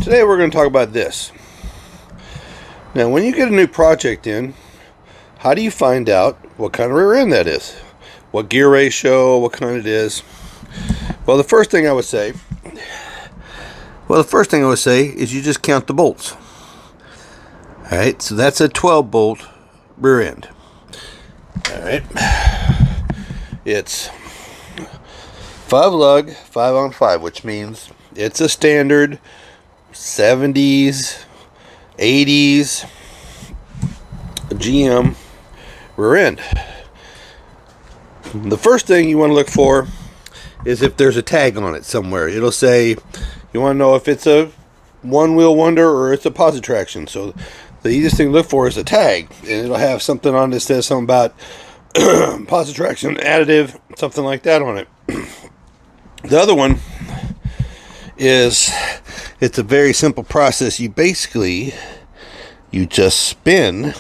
Today we're going to talk about this. Now, when you get a new project in, how do you find out what kind of rear end that is? What gear ratio, what kind it is? Well, the first thing I would say is you just count the bolts. Alright, so that's a 12 bolt rear end. Alright, it's 5 lug, 5 on 5, which means it's a standard 70s, 80s GM rear end. The first thing you want to look for is if there's a tag on it somewhere. It'll say, you want to know if it's a one-wheel wonder or it's a positive traction. So the easiest thing to look for is a tag, and it'll have something on it that says something about positive traction, additive, something like that on it. The other one is, it's a very simple process. You just spin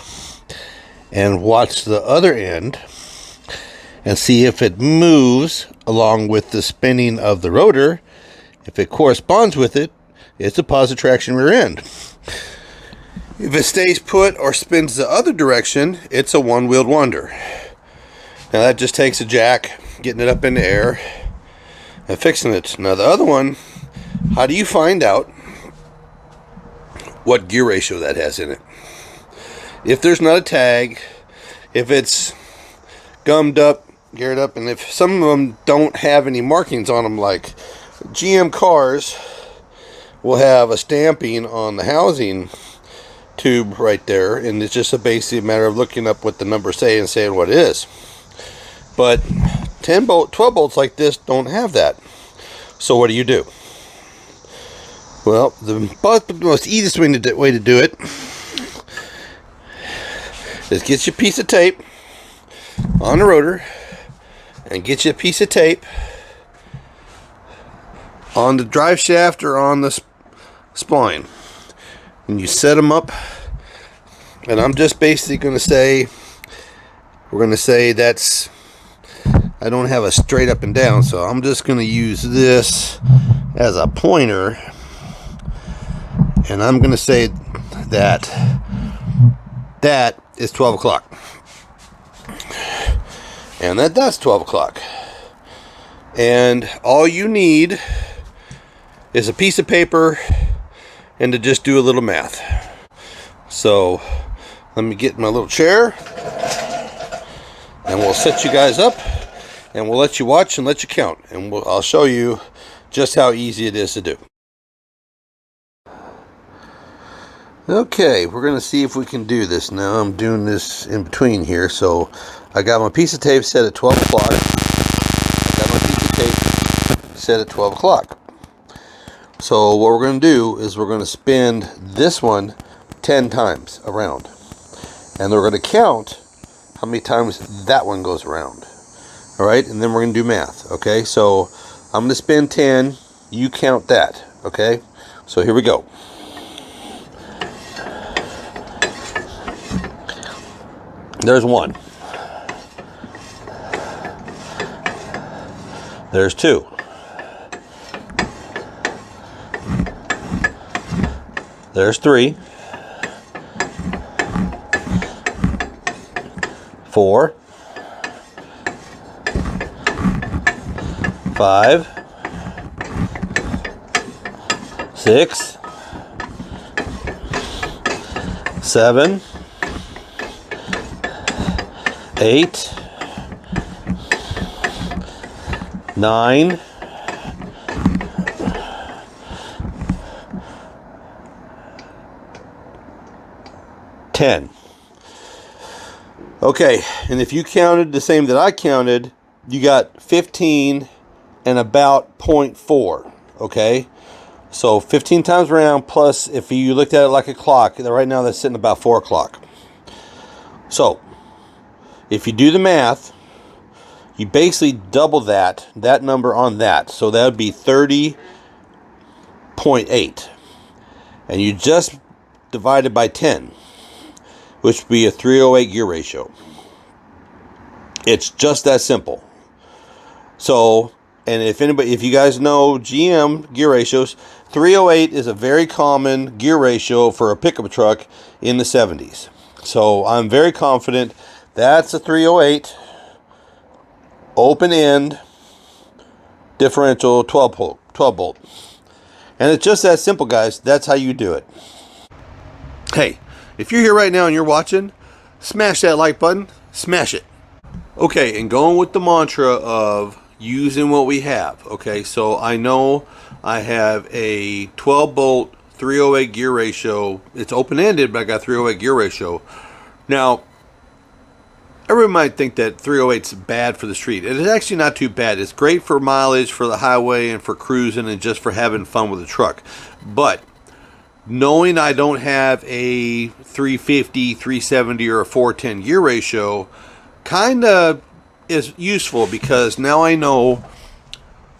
and watch the other end and see if it moves along with the spinning of the rotor. If it corresponds with it, it's a positive traction rear end. If it stays put or spins the other direction, it's a one-wheeled wonder. Now that just takes a jack, getting it up in the air and fixing it. Now the other one, how do you find out what gear ratio that has in it? If there's not a tag, if it's gummed up, geared up, and if some of them don't have any markings on them, like GM cars will have a stamping on the housing tube right there, and it's just a basic matter of looking up what the numbers say and saying what it is. But 12 bolts like this don't have that. So what do? Well, the most easiest way to do it is get you a piece of tape on the rotor and get you a piece of tape on the drive shaft or on the spline, and you set them up. And I'm just basically going to say, that's, I don't have a straight up and down, so I'm just going to use this as a pointer, and I'm going to say that is 12 o'clock. And that's 12 o'clock. And all you need is a piece of paper and to just do a little math. So let me get my little chair, and we'll set you guys up, and we'll let you watch and let you count, and I'll show you just how easy it is to do. Okay, we're going to see if we can do this now. I'm doing this in between here, so I got my piece of tape set at 12 o'clock. So what we're going to do is we're going to spin this one 10 times around, and we're going to count how many times that one goes around. Alright, and then we're going to do math. Okay, so I'm going to spin 10, you count that. Okay, so here we go. There's 1. There's 2. There's 3. 4. 5. 6. 7. 8, 9, 10. Okay, and if you counted the same that I counted, you got 15 and about 0.4. Okay, so 15 times around, plus if you looked at it like a clock, right now that's sitting about 4 o'clock. So if you do the math, you basically double that number on that. So that would be 30.8. And you just divide it by 10, which would be a 308 gear ratio. It's just that simple. So, and if you guys know GM gear ratios, 308 is a very common gear ratio for a pickup truck in the 70s. So I'm very confident that's a 308 open end differential 12 bolt. And it's just that simple, guys. That's how you do it. Hey, if you're here right now and you're watching, smash that like button, smash it. Okay, and going with the mantra of using what we have. Okay, so I know I have a 12 bolt 308 gear ratio. It's open-ended, but I got 308 gear ratio. Now, everyone might think that 308 is bad for the street. It is actually not too bad. It's great for mileage, for the highway, and for cruising, and just for having fun with the truck. But knowing I don't have a 350, 370, or a 410 gear ratio kind of is useful, because now I know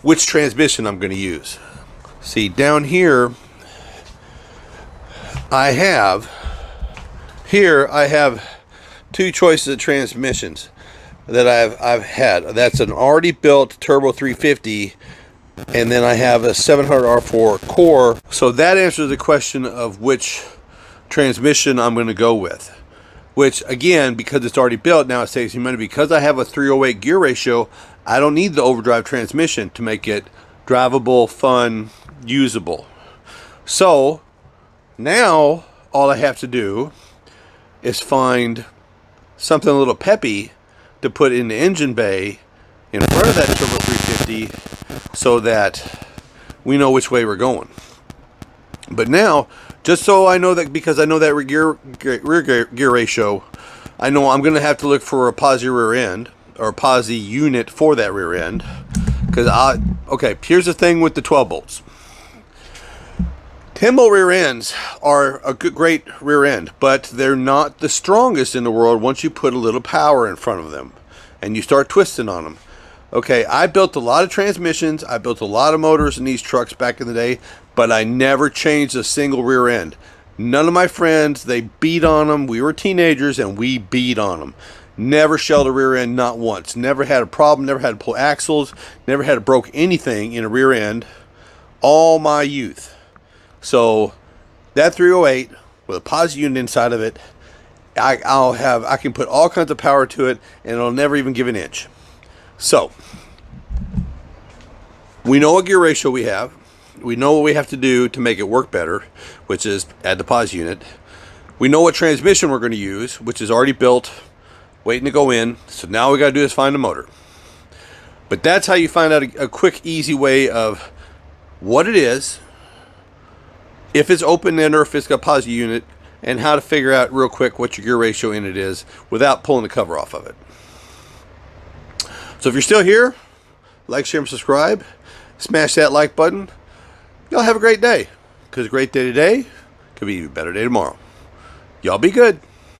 which transmission I'm going to use. See, down here I have two choices of transmissions that I've had. That's an already built turbo 350, and then I have a 700 R4 core. So that answers the question of which transmission I'm going to go with. Which, again, because it's already built, now it saves me money. Because I have a 308 gear ratio, I don't need the overdrive transmission to make it drivable, fun, usable. So now all I have to do is find something a little peppy to put in the engine bay in front of that turbo 350, so that we know which way we're going. But now, just so I know that, because I know that rear gear ratio, I know I'm going to have to look for a posi rear end, or a posi unit for that rear end. Because okay, here's the thing with the 12 bolts. 10 bolt rear ends are a great rear end, but they're not the strongest in the world once you put a little power in front of them and you start twisting on them. Okay, I built a lot of transmissions, I built a lot of motors in these trucks back in the day, but I never changed a single rear end. None of my friends, they beat on them. We were teenagers and we beat on them. Never shelled a rear end, not once. Never had a problem, never had to pull axles, never had to broke anything in a rear end all my youth. So that 308 with a posi unit inside of it, I can put all kinds of power to it, and it'll never even give an inch. So we know what gear ratio we have. We know what we have to do to make it work better, which is add the posi unit. We know what transmission we're going to use, which is already built, waiting to go in. So now we got to do is find a motor. But that's how you find out a quick, easy way of what it is, if it's open end or if it's got a posi unit, and how to figure out real quick what your gear ratio in it is without pulling the cover off of it. So if you're still here, like, share, and subscribe. Smash that like button. Y'all have a great day, because a great day today could be a better day tomorrow. Y'all be good.